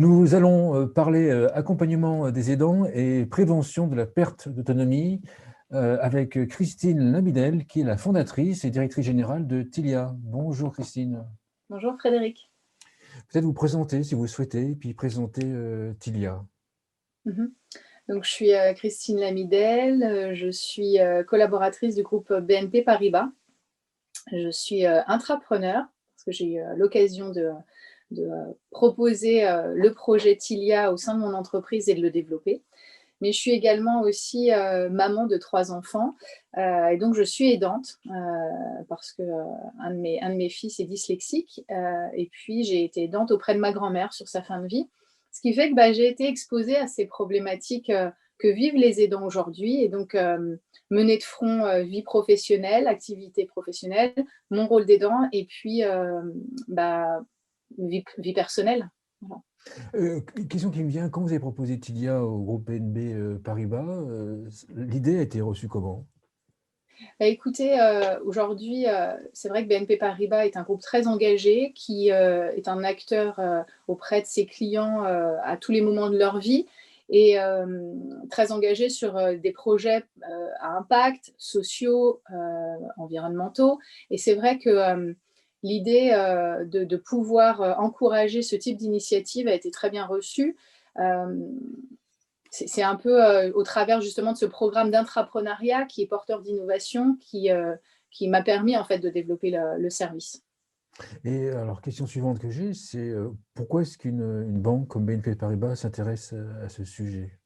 Nous allons parler accompagnement des aidants et prévention de la perte d'autonomie avec Christine Lamidel, qui est la fondatrice et directrice générale de Tilia. Bonjour Christine. Bonjour Frédéric. Peut-être vous présenter si vous souhaitez, puis présenter Tilia. Donc, je suis Christine Lamidel, je suis collaboratrice du groupe BNP Paribas. Je suis intrapreneur parce que j'ai eu l'occasion de proposer le projet Tilia au sein de mon entreprise et de le développer. Mais je suis également aussi maman de 3 enfants et donc je suis aidante parce que un de mes fils est dyslexique et puis j'ai été aidante auprès de ma grand-mère sur sa fin de vie. Ce qui fait que j'ai été exposée à ces problématiques que vivent les aidants aujourd'hui et donc mener de front vie professionnelle, activité professionnelle, mon rôle d'aidant et puis vie personnelle. Voilà. Question qui me vient, quand vous avez proposé Tilia au groupe BNP Paribas, l'idée a été reçue comment? Écoutez, aujourd'hui, c'est vrai que BNP Paribas est un groupe très engagé qui est un acteur auprès de ses clients à tous les moments de leur vie et très engagé sur des projets à impact sociaux, environnementaux. Et c'est vrai que l'idée de pouvoir encourager ce type d'initiative a été très bien reçue. C'est un peu au travers justement de ce programme d'intrapreneuriat qui est porteur d'innovation qui m'a permis en fait de développer le service. Et alors, question suivante que j'ai, c'est pourquoi est-ce qu'une banque comme BNP Paribas s'intéresse à ce sujet?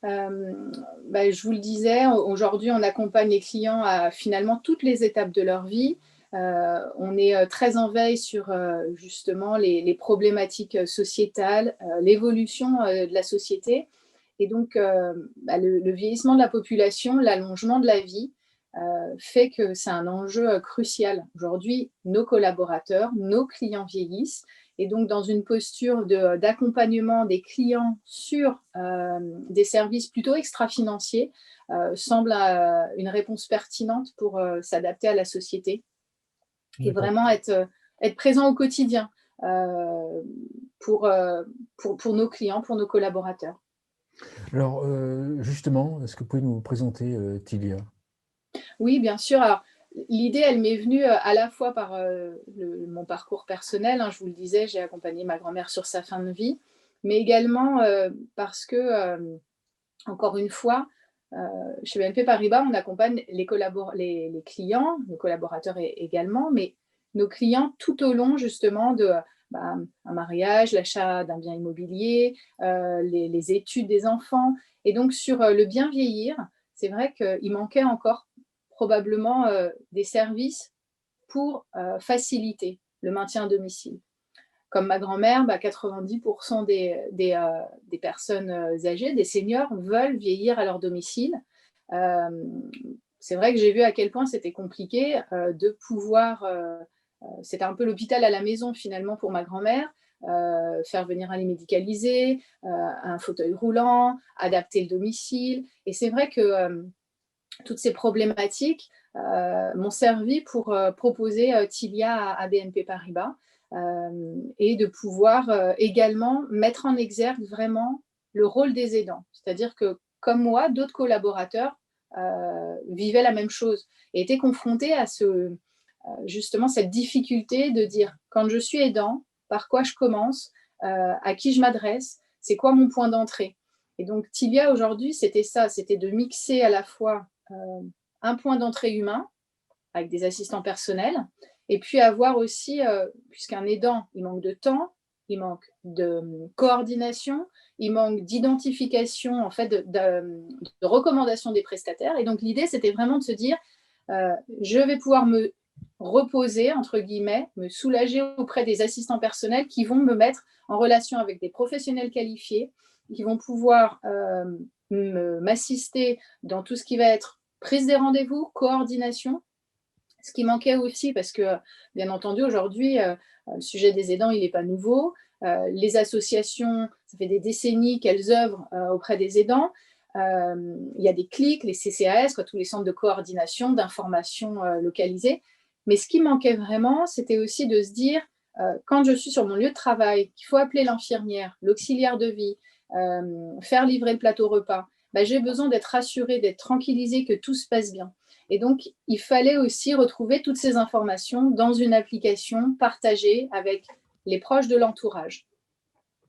Je vous le disais, aujourd'hui on accompagne les clients à finalement toutes les étapes de leur vie. On est très en veille sur justement les problématiques sociétales, l'évolution de la société. Et donc, le vieillissement de la population, l'allongement de la vie fait que c'est un enjeu crucial. Aujourd'hui, nos collaborateurs, nos clients vieillissent. Et donc, dans une posture d'accompagnement des clients sur des services plutôt extra-financiers, semble une réponse pertinente pour s'adapter à la société et vraiment être présent au quotidien pour nos clients, pour nos collaborateurs. Alors, justement, est-ce que vous pouvez nous présenter Tilia? Oui, bien sûr. Alors, l'idée, elle m'est venue à la fois par mon parcours personnel. Hein, je vous le disais, j'ai accompagné ma grand-mère sur sa fin de vie, mais également parce que, encore une fois, chez BNP Paribas, on accompagne les clients, nos collaborateurs également, mais nos clients tout au long justement de un mariage, l'achat d'un bien immobilier, les études des enfants. Et donc sur le bien vieillir, c'est vrai qu'il manquait encore probablement des services pour faciliter le maintien à domicile. Comme ma grand-mère, 90% des personnes âgées, des seniors, veulent vieillir à leur domicile. C'est vrai que j'ai vu à quel point c'était compliqué de pouvoir, c'était un peu l'hôpital à la maison finalement pour ma grand-mère, faire venir un lit médicalisé, un fauteuil roulant, adapter le domicile. Et c'est vrai que toutes ces problématiques m'ont servi pour proposer Tilia à BNP Paribas et de pouvoir également mettre en exergue vraiment le rôle des aidants. C'est-à-dire que, comme moi, d'autres collaborateurs vivaient la même chose et étaient confrontés à justement cette difficulté de dire quand je suis aidant, par quoi je commence, à qui je m'adresse, c'est quoi mon point d'entrée. Et donc Tilia aujourd'hui, c'était ça, c'était de mixer à la fois un point d'entrée humain avec des assistants personnels et puis avoir aussi, puisqu'un aidant, il manque de temps, il manque de coordination, il manque d'identification, en fait, de recommandation des prestataires. Et donc l'idée, c'était vraiment de se dire, je vais pouvoir me reposer, entre guillemets, me soulager auprès des assistants personnels qui vont me mettre en relation avec des professionnels qualifiés, qui vont pouvoir m'assister dans tout ce qui va être prise des rendez-vous, coordination. Ce qui manquait aussi, parce que, bien entendu, aujourd'hui, le sujet des aidants, il n'est pas nouveau. Les associations, ça fait des décennies qu'elles œuvrent auprès des aidants. Il y a des CLIC, les CCAS, tous les centres de coordination, d'information localisés. Mais ce qui manquait vraiment, c'était aussi de se dire, quand je suis sur mon lieu de travail, qu'il faut appeler l'infirmière, l'auxiliaire de vie, faire livrer le plateau repas, bah, j'ai besoin d'être rassurée, d'être tranquillisée, que tout se passe bien. Et donc, il fallait aussi retrouver toutes ces informations dans une application partagée avec les proches de l'entourage.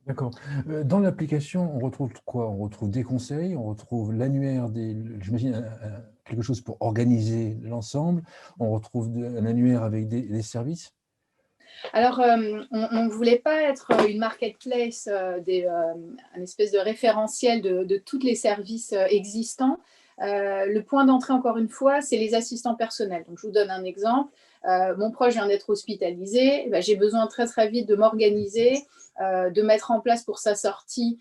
D'accord. Dans l'application, on retrouve quoi? On retrouve des conseils, on retrouve l'annuaire j'imagine quelque chose pour organiser l'ensemble, on retrouve un annuaire avec des services? Alors, on ne voulait pas être une marketplace, un espèce de référentiel de tous les services existants. Le point d'entrée, encore une fois, c'est les assistants personnels. Donc, je vous donne un exemple. Mon proche vient d'être hospitalisé. Eh ben, j'ai besoin très, très vite de m'organiser, de mettre en place pour sa sortie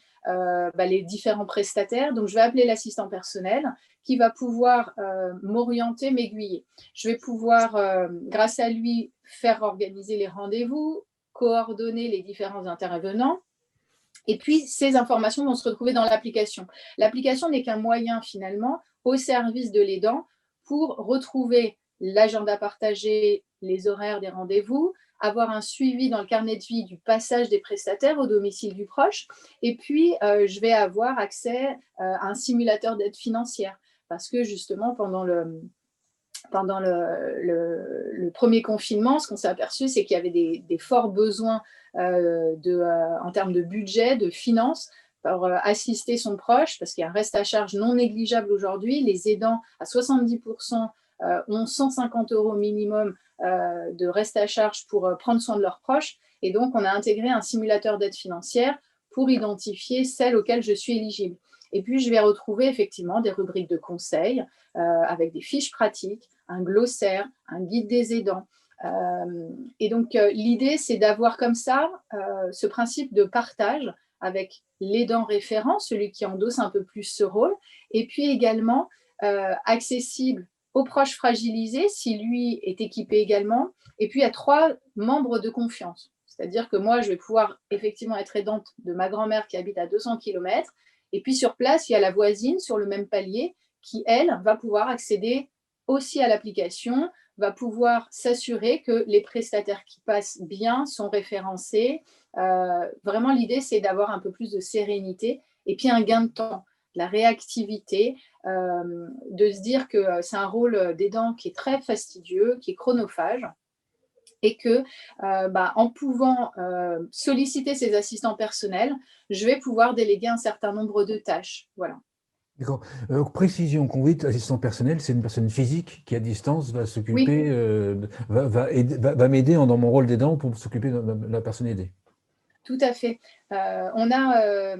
les différents prestataires. Donc, je vais appeler l'assistant personnel qui va pouvoir m'orienter, m'aiguiller. Je vais pouvoir, grâce à lui, faire organiser les rendez-vous, coordonner les différents intervenants. Et puis, ces informations vont se retrouver dans l'application. L'application n'est qu'un moyen, finalement, au service de l'aidant pour retrouver l'agenda partagé, les horaires des rendez-vous, avoir un suivi dans le carnet de vie du passage des prestataires au domicile du proche. Et puis, je vais avoir accès à un simulateur d'aide financière. Parce que, justement, pendant le premier confinement, ce qu'on s'est aperçu, c'est qu'il y avait des forts besoins en termes de budget, de finances, pour assister son proche, parce qu'il y a un reste à charge non négligeable aujourd'hui. Les aidants, à 70%, ont 150 € minimum de reste à charge pour prendre soin de leurs proches. Et donc, on a intégré un simulateur d'aide financière pour identifier celles auxquelles je suis éligible. Et puis, je vais retrouver effectivement des rubriques de conseils avec des fiches pratiques, un glossaire, un guide des aidants. Et donc, l'idée, c'est d'avoir comme ça ce principe de partage avec l'aidant référent, celui qui endosse un peu plus ce rôle, et puis également accessible aux proches fragilisés, si lui est équipé également, et puis à 3 membres de confiance. C'est-à-dire que moi, je vais pouvoir effectivement être aidante de ma grand-mère qui habite à 200 km, et puis sur place, il y a la voisine sur le même palier qui, elle, va pouvoir accéder aussi à l'application, va pouvoir s'assurer que les prestataires qui passent bien sont référencés. Vraiment, l'idée, c'est d'avoir un peu plus de sérénité et puis un gain de temps, la réactivité, de se dire que c'est un rôle d'aidant qui est très fastidieux, qui est chronophage, et que en pouvant solliciter ces assistants personnels, je vais pouvoir déléguer un certain nombre de tâches. Voilà. D'accord. Précision conduite, assistant personnel, c'est une personne physique qui, à distance, va Oui, s'occuper, va m'aider dans mon rôle d'aidant pour s'occuper de la personne aidée. tout à fait. On a,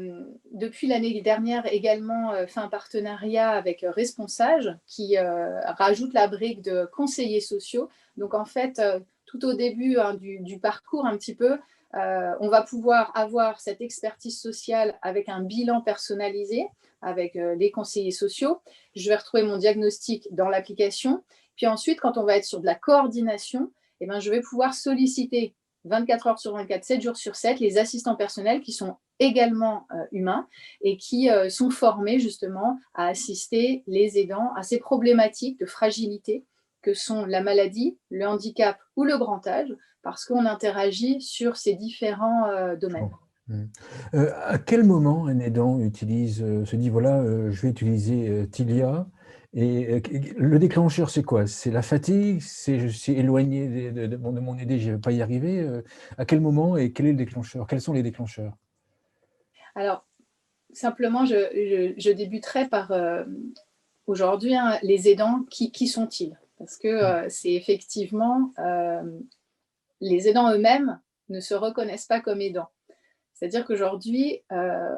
depuis l'année dernière, également fait un partenariat avec Responsage qui rajoute la brique de conseillers sociaux. Donc, en fait, tout au début du parcours, un petit peu, on va pouvoir avoir cette expertise sociale avec un bilan personnalisé avec les conseillers sociaux. Je vais retrouver mon diagnostic dans l'application. Puis ensuite, quand on va être sur de la coordination, eh ben, je vais pouvoir solliciter 24 heures sur 24, 7 jours sur 7, les assistants personnels qui sont également humains et qui sont formés justement à assister les aidants à ces problématiques de fragilité que sont la maladie, le handicap ou le grand âge, parce qu'on interagit sur ces différents domaines. Mmh. À quel moment un aidant se dit: «Voilà, je vais utiliser, Tilia» et le déclencheur, c'est quoi? C'est la fatigue? C'est je suis éloigné de mon aidé, je ne vais pas y arriver? À quel moment et quel est le déclencheur? Quels sont les déclencheurs? Alors, simplement, je débuterai par aujourd'hui, hein, les aidants, qui sont-ils? Parce que Mmh. c'est effectivement les aidants eux-mêmes ne se reconnaissent pas comme aidants. C'est-à-dire qu'aujourd'hui,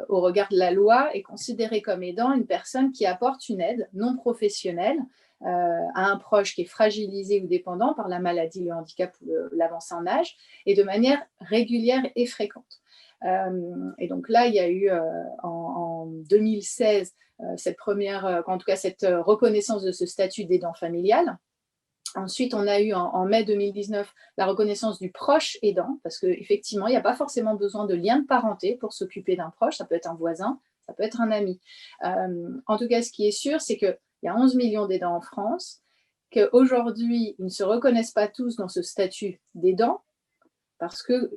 au regard de la loi, est considéré comme aidant une personne qui apporte une aide non professionnelle à un proche qui est fragilisé ou dépendant par la maladie, le handicap ou l'avancée en âge, et de manière régulière et fréquente. Et donc là, il y a eu en 2016 cette première, en tout cas cette reconnaissance de ce statut d'aidant familial. Ensuite, on a eu en mai 2019 la reconnaissance du proche aidant, parce qu'effectivement, il n'y a pas forcément besoin de lien de parenté pour s'occuper d'un proche, ça peut être un voisin, ça peut être un ami. En tout cas, ce qui est sûr, c'est qu'il y a 11 millions d'aidants en France, qu'aujourd'hui, ils ne se reconnaissent pas tous dans ce statut d'aidant, Parce que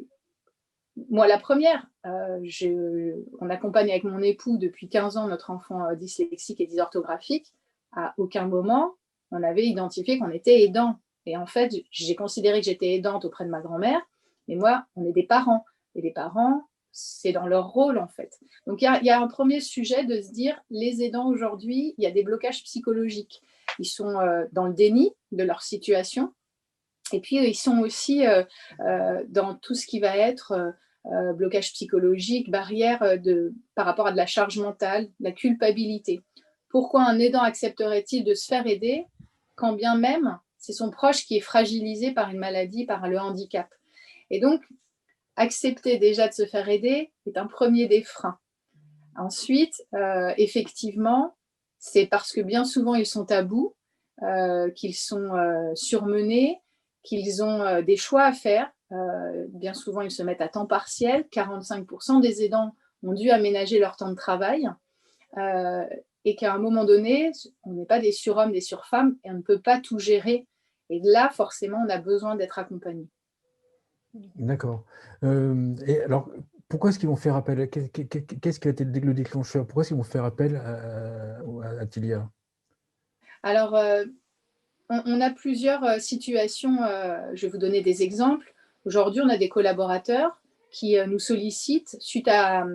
moi, la première, on accompagne avec mon époux depuis 15 ans notre enfant dyslexique et dysorthographique. À aucun moment, on avait identifié qu'on était aidant. Et en fait, j'ai considéré que j'étais aidante auprès de ma grand-mère, mais moi, on est des parents. Et les parents, c'est dans leur rôle, en fait. Donc, il y a un premier sujet de se dire, les aidants aujourd'hui, il y a des blocages psychologiques. Ils sont dans le déni de leur situation. Et puis, ils sont aussi dans tout ce qui va être blocage psychologique, barrière par rapport à de la charge mentale, la culpabilité. Pourquoi un aidant accepterait-il de se faire aider quand bien même c'est son proche qui est fragilisé par une maladie, par le handicap? Et donc, accepter déjà de se faire aider est un premier des freins. Ensuite, effectivement, c'est parce que bien souvent, ils sont à bout, qu'ils sont surmenés, qu'ils ont des choix à faire. Bien souvent, ils se mettent à temps partiel. 45% des aidants ont dû aménager leur temps de travail. Et qu'à un moment donné, on n'est pas des surhommes, des surfemmes, et on ne peut pas tout gérer. Et là, forcément, on a besoin d'être accompagné. D'accord. Et alors, pourquoi est-ce qu'ils vont faire appel? Qu'est-ce qui a été le déclencheur? Pourquoi est-ce qu'ils vont faire appel à Tilia? Alors, on a plusieurs situations. Je vais vous donner des exemples. Aujourd'hui, on a des collaborateurs qui nous sollicitent suite à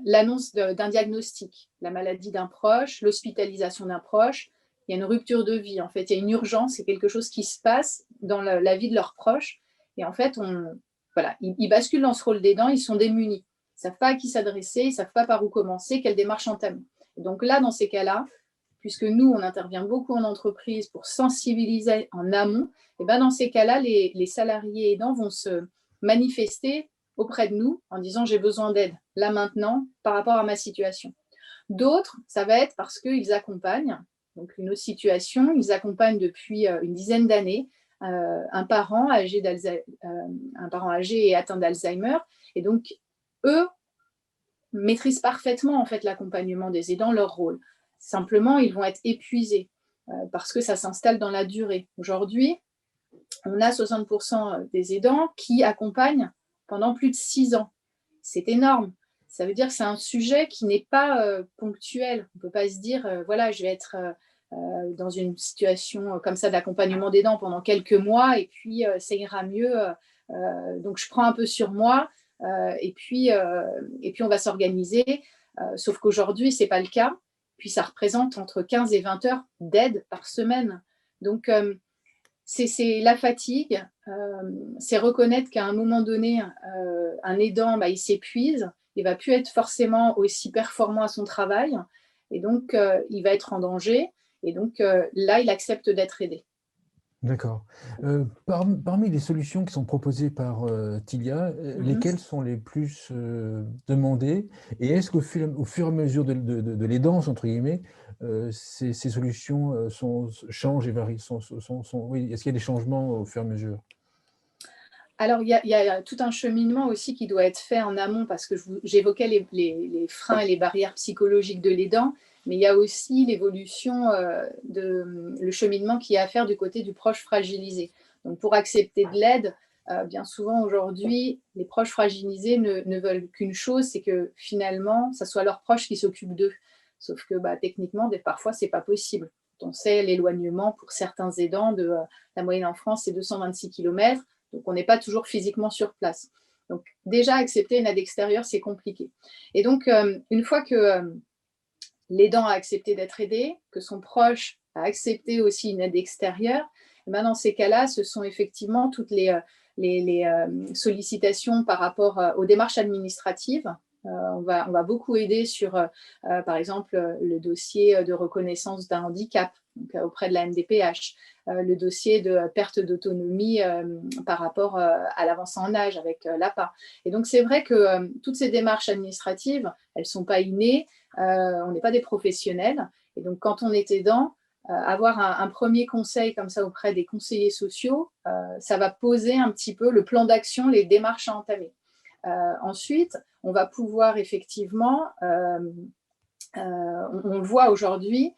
l'annonce d'un diagnostic, la maladie d'un proche, l'hospitalisation d'un proche. Il y a une rupture de vie, en fait, il y a une urgence, c'est quelque chose qui se passe dans la vie de leurs proches. Et en fait, voilà, ils basculent dans ce rôle d'aidant, ils sont démunis. Ils ne savent pas à qui s'adresser, ils ne savent pas par où commencer, quelle démarche entamer. Et donc là, dans ces cas-là, puisque nous, on intervient beaucoup en entreprise pour sensibiliser en amont, et ben dans ces cas-là, les salariés aidants vont se manifester auprès de nous en disant j'ai besoin d'aide là maintenant par rapport à ma situation. D'autres, ça va être parce qu'ils accompagnent, donc une autre situation, ils accompagnent depuis une dizaine d'années un parent âgé et atteint d'Alzheimer, et donc eux maîtrisent parfaitement en fait l'accompagnement des aidants, leur rôle. Simplement, ils vont être épuisés parce que ça s'installe dans la durée. Aujourd'hui, on a 60% des aidants qui accompagnent pendant plus de 6 ans. C'est énorme. Ça veut dire que c'est un sujet qui n'est pas ponctuel. On ne peut pas se dire, voilà, je vais être dans une situation comme ça d'accompagnement d'aidants pendant quelques mois et puis ça ira mieux. Donc, je prends un peu sur moi et puis on va s'organiser. Sauf qu'aujourd'hui, ce n'est pas le cas. Puis, ça représente entre 15 et 20 heures d'aide par semaine. Donc, c'est la fatigue, c'est reconnaître qu'à un moment donné, un aidant, il s'épuise, il ne va plus être forcément aussi performant à son travail, et donc il va être en danger, et donc là, il accepte d'être aidé. D'accord. Parmi les solutions qui sont proposées par Tilia, lesquelles sont les plus demandées? Et est-ce qu'au fur et à mesure de l'aidance, entre guillemets, ces solutions changent et varient? Oui, est-ce qu'il y a des changements au fur et à mesure? Alors, il y a tout un cheminement aussi qui doit être fait en amont, parce que j'évoquais les freins et les barrières psychologiques de l'aidant, mais il y a aussi l'évolution, le cheminement qu'il y a à faire du côté du proche fragilisé. Donc, pour accepter de l'aide, bien souvent aujourd'hui, les proches fragilisés ne veulent qu'une chose, c'est que finalement, ça soit leur proche qui s'occupe d'eux. Sauf que techniquement, parfois, ce n'est pas possible. On sait l'éloignement pour certains aidants la moyenne en France, c'est 226 km. Donc, on n'est pas toujours physiquement sur place. Donc, déjà, accepter une aide extérieure, c'est compliqué. Et donc, une fois que l'aidant a accepté d'être aidé, que son proche a accepté aussi une aide extérieure, dans ces cas-là, ce sont effectivement toutes les sollicitations par rapport aux démarches administratives. On va beaucoup aider sur, par exemple, le dossier de reconnaissance d'un handicap auprès de la MDPH, le dossier de perte d'autonomie par rapport à l'avancée en âge avec l'APA. Et donc, c'est vrai que toutes ces démarches administratives, elles ne sont pas innées, on n'est pas des professionnels. Et donc, quand on est aidant, avoir un premier conseil comme ça auprès des conseillers sociaux, ça va poser un petit peu le plan d'action, les démarches à entamer. Ensuite, on va pouvoir effectivement, on voit aujourd'hui,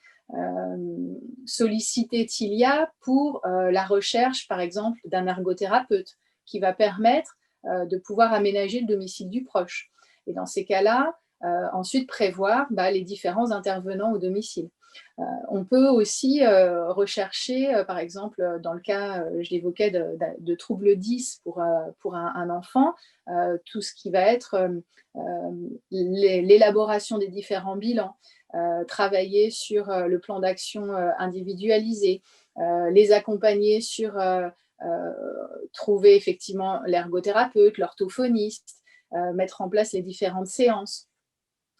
solliciter Tilia pour la recherche, par exemple, d'un ergothérapeute qui va permettre de pouvoir aménager le domicile du proche. Et dans ces cas-là, ensuite prévoir les différents intervenants au domicile. On peut aussi rechercher, par exemple, dans le cas, je l'évoquais, de troubles 10 pour un enfant, tout ce qui va être l'élaboration des différents bilans, travailler sur le plan d'action individualisé, les accompagner sur trouver effectivement l'ergothérapeute, l'orthophoniste, mettre en place les différentes séances.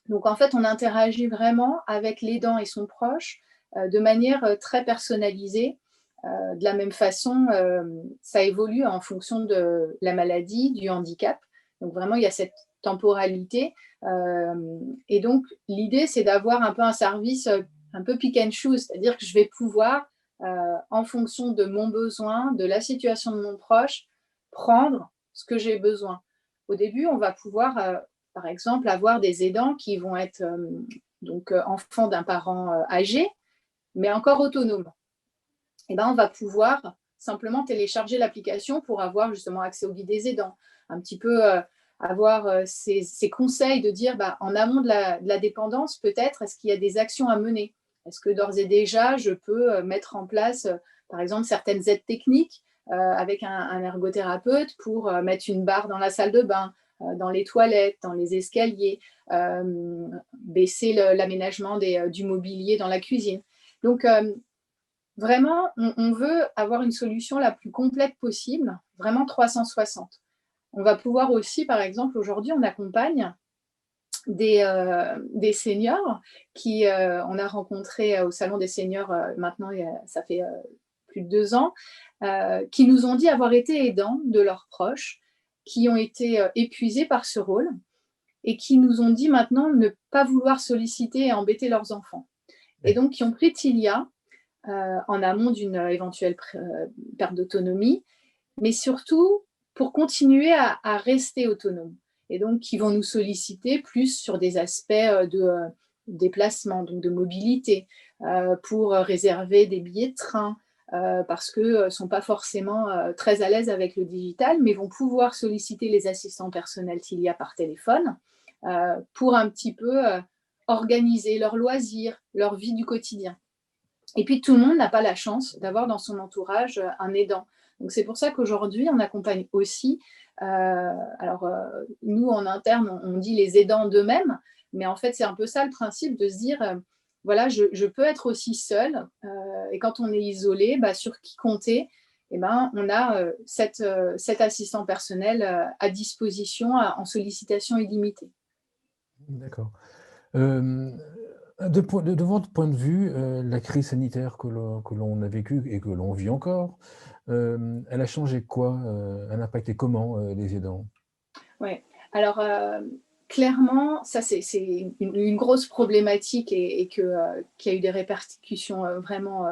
Donc, en fait, on interagit vraiment avec l'aidant et son proche de manière très personnalisée. De la même façon, ça évolue en fonction de la maladie, du handicap. Donc, vraiment, il y a cette temporalité. Et donc, l'idée, c'est d'avoir un peu un service un peu pick and choose, c'est-à-dire que je vais pouvoir, en fonction de mon besoin, de la situation de mon proche, prendre ce que j'ai besoin. Au début, on va pouvoir par exemple, avoir des aidants qui vont être enfants d'un parent âgé, mais encore autonome. Et on va pouvoir simplement télécharger l'application pour avoir justement accès au guide des aidants, un petit peu avoir ces conseils de dire en amont de la dépendance, peut-être, est-ce qu'il y a des actions à mener? Est-ce que d'ores et déjà, je peux mettre en place, par exemple, certaines aides techniques avec un ergothérapeute pour mettre une barre dans la salle de bain, dans les toilettes, dans les escaliers, baisser l'aménagement du mobilier dans la cuisine. Donc, vraiment, on veut avoir une solution la plus complète possible, vraiment 360. On va pouvoir aussi, par exemple, aujourd'hui, on accompagne des seniors qui, on a rencontré au Salon des seniors, maintenant, ça fait plus de 2 ans, qui nous ont dit avoir été aidants de leurs proches, qui ont été épuisés par ce rôle et qui nous ont dit maintenant ne pas vouloir solliciter et embêter leurs enfants. Et donc, qui ont pris Tilia en amont d'une éventuelle perte d'autonomie, mais surtout pour continuer à rester autonome. Et donc, qui vont nous solliciter plus sur des aspects de déplacement, donc de mobilité, pour réserver des billets de train, parce qu'ils ne sont pas forcément très à l'aise avec le digital, mais vont pouvoir solliciter les assistants personnels Tilia par téléphone pour un petit peu organiser leurs loisirs, leur vie du quotidien. Et puis, tout le monde n'a pas la chance d'avoir dans son entourage un aidant. Donc, c'est pour ça qu'aujourd'hui, on accompagne aussi, nous, en interne, on dit les aidants d'eux-mêmes, mais en fait, c'est un peu ça le principe de se dire, voilà, je peux être aussi seule, et quand on est isolé, sur qui compter? On a cet assistant personnel à disposition en sollicitation illimitée. D'accord. De votre point de vue, la crise sanitaire que l'on a vécue et que l'on vit encore, elle a changé quoi? Elle a impacté comment les aidants? Oui, alors clairement, ça c'est une grosse problématique et qui a eu des répercussions vraiment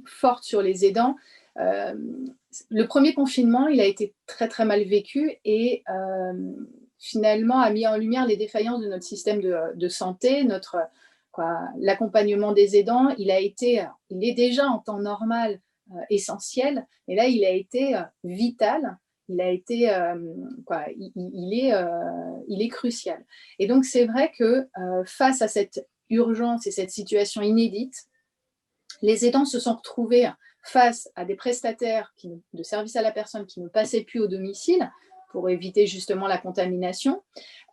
fortes sur les aidants. Le premier confinement, il a été très très mal vécu et finalement a mis en lumière les défaillances de notre système de santé, l'accompagnement des aidants. Il est déjà en temps normal essentiel, et là il a été vital. Il a été, il est crucial. Et donc c'est vrai que face à cette urgence et cette situation inédite, les aidants se sont retrouvés face à des prestataires de services à la personne qui ne passaient plus au domicile pour éviter justement la contamination.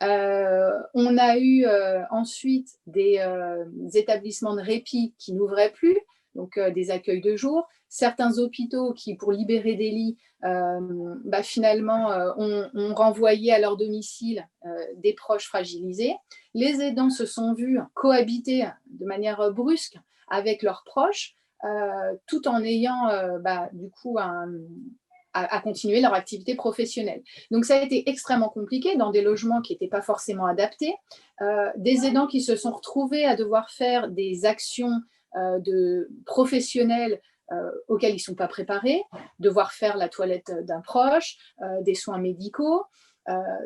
On a eu ensuite des établissements de répit qui n'ouvraient plus, donc des accueils de jour. Certains hôpitaux qui, pour libérer des lits, finalement, ont renvoyé à leur domicile des proches fragilisés. Les aidants se sont vus cohabiter de manière brusque avec leurs proches, tout en ayant du coup à continuer leur activité professionnelle. Donc ça a été extrêmement compliqué dans des logements qui n'étaient pas forcément adaptés, des aidants qui se sont retrouvés à devoir faire des actions de professionnels auxquels ils ne sont pas préparés, devoir faire la toilette d'un proche, des soins médicaux.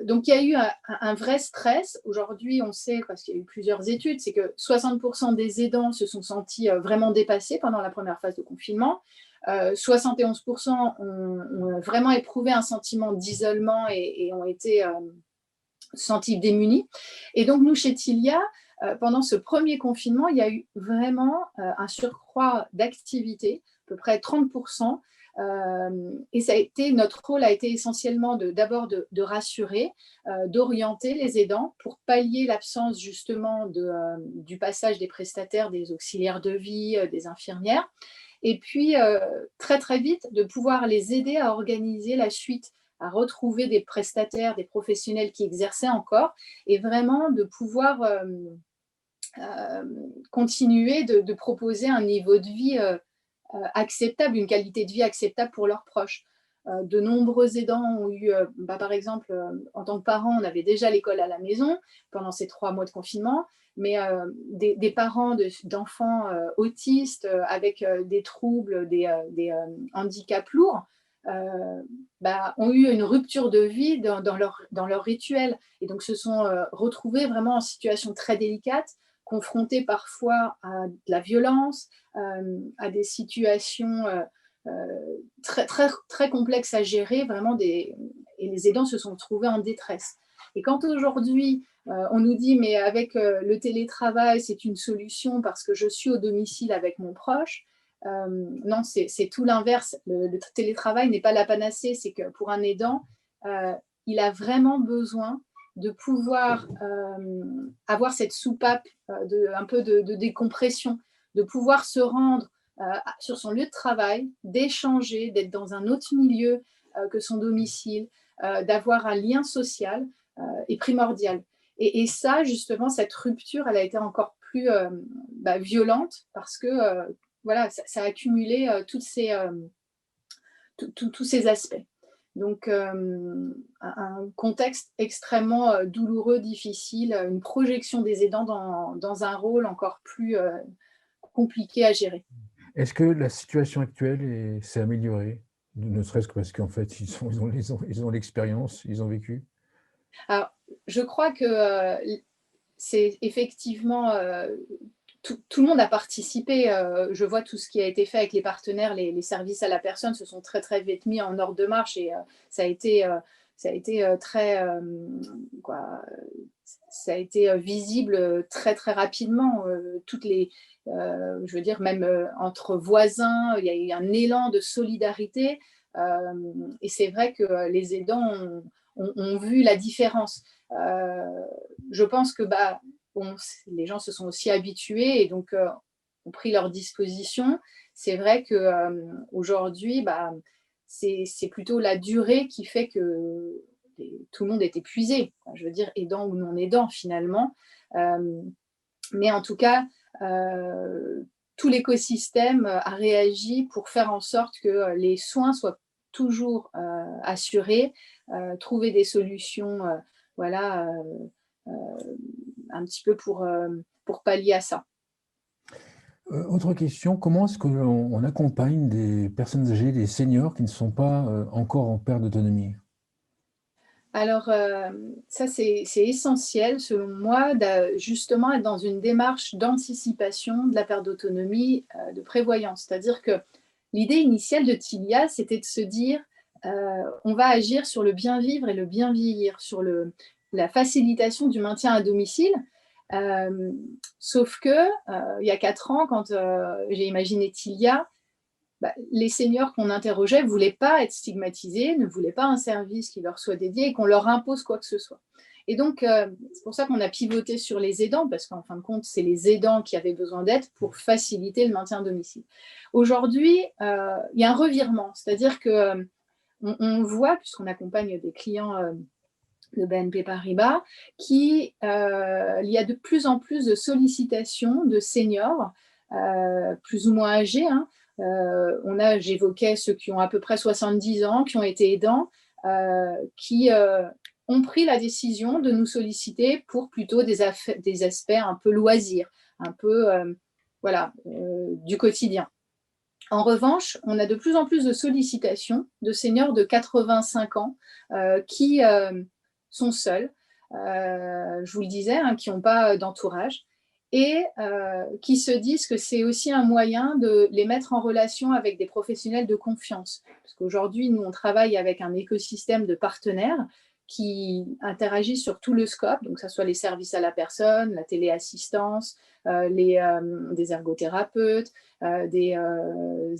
Donc il y a eu un vrai stress. Aujourd'hui, on sait, parce qu'il y a eu plusieurs études, c'est que 60% des aidants se sont sentis vraiment dépassés pendant la première phase de confinement. 71% ont vraiment éprouvé un sentiment d'isolement et ont été sentis démunis. Et donc, nous, chez Tilia, pendant ce premier confinement, il y a eu vraiment un surcroît d'activité, à peu près 30%. Et notre rôle a été essentiellement d'abord de rassurer, d'orienter les aidants pour pallier l'absence justement du passage des prestataires, des auxiliaires de vie, des infirmières. Et puis, très très vite, de pouvoir les aider à organiser la suite, à retrouver des prestataires, des professionnels qui exerçaient encore, et vraiment de pouvoir continuer de proposer un niveau de vie acceptable, une qualité de vie acceptable pour leurs proches. De nombreux aidants ont eu, par exemple, en tant que parents, on avait déjà l'école à la maison pendant ces 3 mois de confinement, mais des parents d'enfants autistes avec des troubles, des handicaps lourds, ont eu une rupture de vie dans leur rituel, et donc se sont retrouvés vraiment en situation très délicate, confrontés parfois à de la violence, à des situations très, très, très complexes à gérer, vraiment et les aidants se sont trouvés en détresse. Et quand aujourd'hui, on nous dit, mais avec le télétravail, c'est une solution parce que je suis au domicile avec mon proche, non, c'est tout l'inverse. Le télétravail n'est pas la panacée, c'est que pour un aidant, il a vraiment besoin de pouvoir avoir cette soupape un peu de décompression, de pouvoir se rendre sur son lieu de travail, d'échanger, d'être dans un autre milieu que son domicile, d'avoir un lien social est primordial. Et ça, justement, cette rupture, elle a été encore plus violente parce que voilà, ça a accumulé tous ces aspects. Donc, un contexte extrêmement douloureux, difficile, une projection des aidants dans un rôle encore plus compliqué à gérer. Est-ce que la situation actuelle s'est améliorée, ne serait-ce que parce qu'en fait, ils ont l'expérience, ils ont vécu? Alors, je crois que c'est effectivement tout le monde a participé. Je vois tout ce qui a été fait avec les partenaires, les services à la personne se sont très très vite mis en ordre de marche, et ça a été très ça a été visible très très rapidement. Je veux dire, même entre voisins, il y a eu un élan de solidarité, et c'est vrai que les aidants ont vu la différence. Je pense que les gens se sont aussi habitués et donc ont pris leurs dispositions. C'est vrai qu'aujourd'hui, c'est plutôt la durée qui fait que tout le monde est épuisé. Je veux dire, aidant ou non aidant finalement. Mais en tout cas, tout l'écosystème a réagi pour faire en sorte que les soins soient toujours assurés, trouver des solutions, voilà, un petit peu pour pallier à ça. Autre question, comment est-ce qu'on accompagne des personnes âgées, des seniors qui ne sont pas encore en perte d'autonomie? Alors, ça, c'est essentiel, selon moi, justement être dans une démarche d'anticipation de la perte d'autonomie, de prévoyance. C'est-à-dire que l'idée initiale de Tilia, c'était de se dire, on va agir sur le bien vivre et le bien vieillir, sur la facilitation du maintien à domicile. Sauf que, il y a 4 ans, quand j'ai imaginé Tilia, les seniors qu'on interrogeait ne voulaient pas être stigmatisés, ne voulaient pas un service qui leur soit dédié et qu'on leur impose quoi que ce soit. Et donc, c'est pour ça qu'on a pivoté sur les aidants, parce qu'en fin de compte, c'est les aidants qui avaient besoin d'aide pour faciliter le maintien à domicile. Aujourd'hui, il y a un revirement, c'est-à-dire qu'on voit, puisqu'on accompagne des clients de BNP Paribas, il y a de plus en plus de sollicitations de seniors, plus ou moins âgés, hein. J'évoquais ceux qui ont à peu près 70 ans, qui ont été aidants, qui ont pris la décision de nous solliciter pour plutôt des aspects un peu loisirs, un peu du quotidien. En revanche, on a de plus en plus de sollicitations de seniors de 85 ans qui sont seuls, je vous le disais, hein, qui n'ont pas d'entourage. et qui se disent que c'est aussi un moyen de les mettre en relation avec des professionnels de confiance. Parce qu'aujourd'hui, nous, on travaille avec un écosystème de partenaires qui interagissent sur tout le scope, donc que ce soit les services à la personne, la téléassistance, des ergothérapeutes, des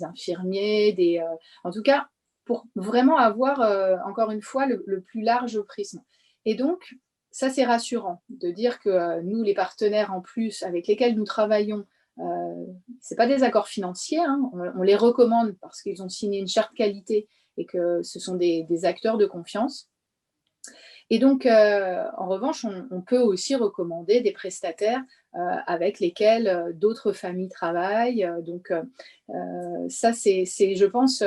infirmiers, en tout cas, pour vraiment avoir, encore une fois, le plus large prisme. Et donc, ça, c'est rassurant de dire que nous, les partenaires en plus avec lesquels nous travaillons, ce n'est pas des accords financiers, hein, on les recommande parce qu'ils ont signé une charte qualité et que ce sont des acteurs de confiance. Et donc, en revanche, on peut aussi recommander des prestataires avec lesquels d'autres familles travaillent. Donc, ça, c'est, je pense,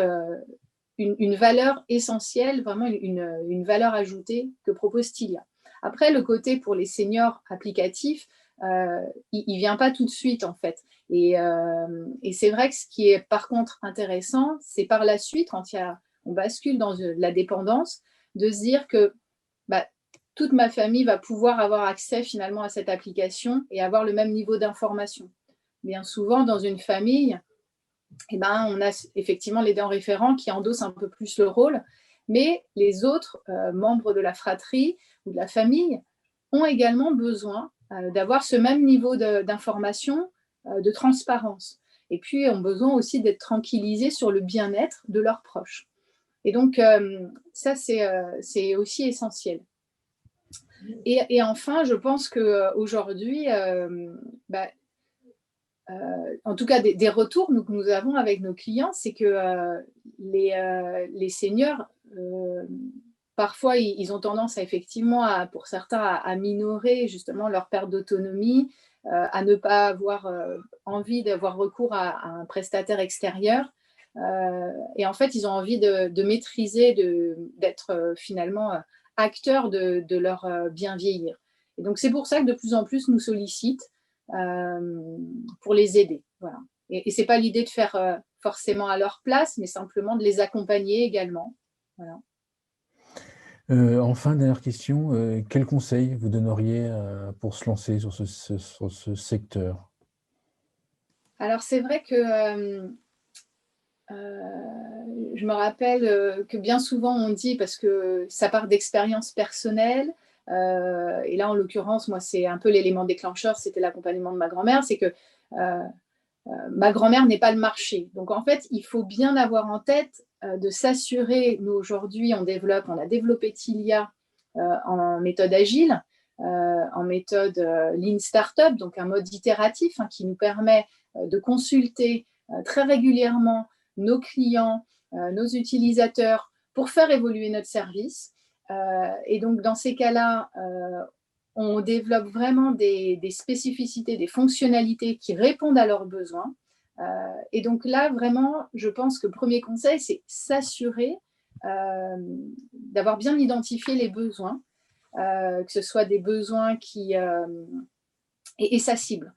une valeur essentielle, vraiment une valeur ajoutée que propose Tilia. Après, le côté pour les seniors applicatifs, il ne vient pas tout de suite, en fait. Et c'est vrai que ce qui est par contre intéressant, c'est par la suite, quand on bascule dans la dépendance, de se dire que bah, toute ma famille va pouvoir avoir accès finalement à cette application et avoir le même niveau d'information. Bien souvent, dans une famille, eh ben, on a effectivement l'aidant référent qui endosse un peu plus le rôle, mais les autres membres de la fratrie ou de la famille ont également besoin d'avoir ce même niveau d'information, de transparence. Et puis, ont besoin aussi d'être tranquillisés sur le bien-être de leurs proches. Et donc, ça, c'est aussi essentiel. Et enfin, je pense qu'aujourd'hui, en tout cas des retours que nous avons avec nos clients, c'est que les seniors, parfois, ils ont tendance effectivement, pour certains, à minorer justement leur perte d'autonomie, à ne pas avoir envie d'avoir recours à un prestataire extérieur. Et en fait, ils ont envie de maîtriser, d'être finalement acteurs de leur bien vieillir. Et donc, c'est pour ça que de plus en plus nous sollicitent pour les aider. Voilà. Et ce n'est pas l'idée de faire forcément à leur place, mais simplement de les accompagner également. Voilà. Enfin, dernière question, quel conseil vous donneriez pour se lancer sur ce secteur? Alors, c'est vrai que je me rappelle que bien souvent on dit, parce que ça part d'expérience personnelle, et là en l'occurrence, moi c'est un peu l'élément déclencheur, c'était l'accompagnement de ma grand-mère, c'est que ma grand-mère n'est pas le marché. Donc en fait, il faut bien avoir en tête de s'assurer, nous aujourd'hui on a développé Tilia en méthode agile, en méthode Lean Startup, donc un mode itératif qui nous permet de consulter très régulièrement nos clients, nos utilisateurs pour faire évoluer notre service. Et donc dans ces cas-là, on développe vraiment des spécificités, des fonctionnalités qui répondent à leurs besoins. Et donc là, vraiment, je pense que le premier conseil, c'est s'assurer d'avoir bien identifié les besoins, que ce soit des besoins et sa cible.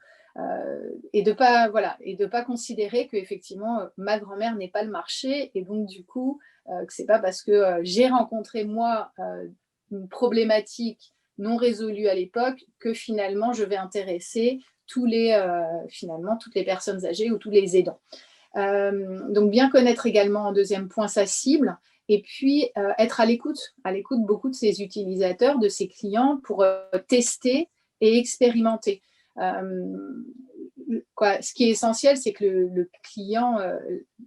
Et de pas considérer qu'effectivement ma grand-mère n'est pas le marché, et donc du coup que c'est pas parce que j'ai rencontré moi une problématique non résolue à l'époque que finalement je vais intéresser finalement toutes les personnes âgées ou tous les aidants. Donc bien connaître également en deuxième point sa cible, et puis être à l'écoute beaucoup de ses utilisateurs, de ses clients, pour tester et expérimenter. Ce qui est essentiel, c'est que le client,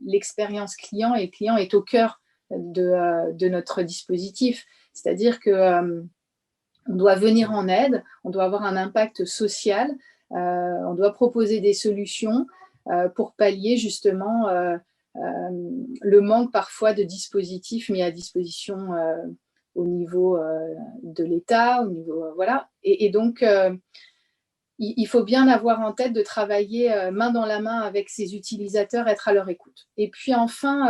l'expérience client, et le client est au cœur de notre dispositif. C'est-à-dire que on doit venir en aide, on doit avoir un impact social, on doit proposer des solutions pour pallier justement le manque parfois de dispositifs mis à disposition au niveau de l'État, au niveau voilà. Et donc il faut bien avoir en tête de travailler main dans la main avec ses utilisateurs, être à leur écoute. Et puis enfin,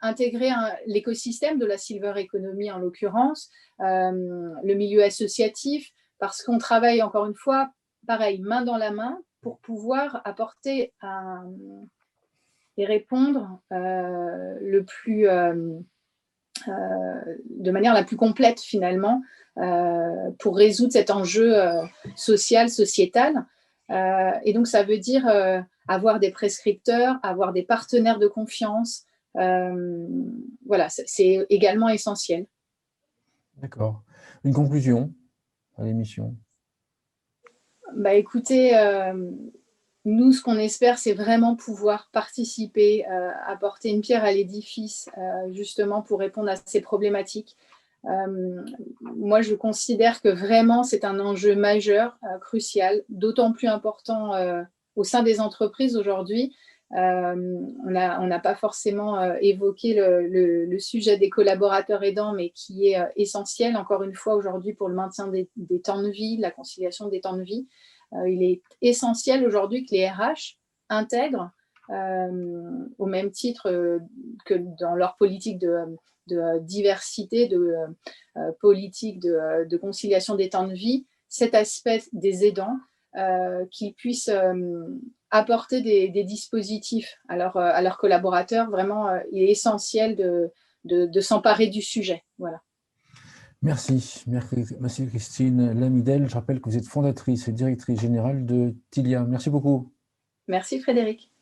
intégrer l'écosystème de la silver economy en l'occurrence, le milieu associatif, parce qu'on travaille encore une fois, pareil, main dans la main, pour pouvoir apporter et répondre le plus de manière la plus complète finalement pour résoudre cet enjeu social, sociétal. Et donc ça veut dire avoir des prescripteurs, avoir des partenaires de confiance. Voilà, c'est également essentiel. D'accord. Une conclusion à l'émission? Bah, écoutez, nous, ce qu'on espère, c'est vraiment pouvoir participer, apporter une pierre à l'édifice, justement pour répondre à ces problématiques. Moi, je considère que vraiment, c'est un enjeu majeur, crucial, d'autant plus important au sein des entreprises aujourd'hui. On n'a pas forcément évoqué le sujet des collaborateurs aidants, mais qui est essentiel, encore une fois, aujourd'hui pour le maintien des temps de vie, la conciliation des temps de vie. Il est essentiel aujourd'hui que les RH intègrent, au même titre que dans leur politique de diversité, de politique de conciliation des temps de vie, cet aspect des aidants, qu'ils puissent apporter des dispositifs à leurs collaborateurs. Vraiment, il est essentiel de s'emparer du sujet. Voilà. Merci. Merci Christine Lamidel. Je rappelle que vous êtes fondatrice et directrice générale de Tilia. Merci beaucoup. Merci Frédéric.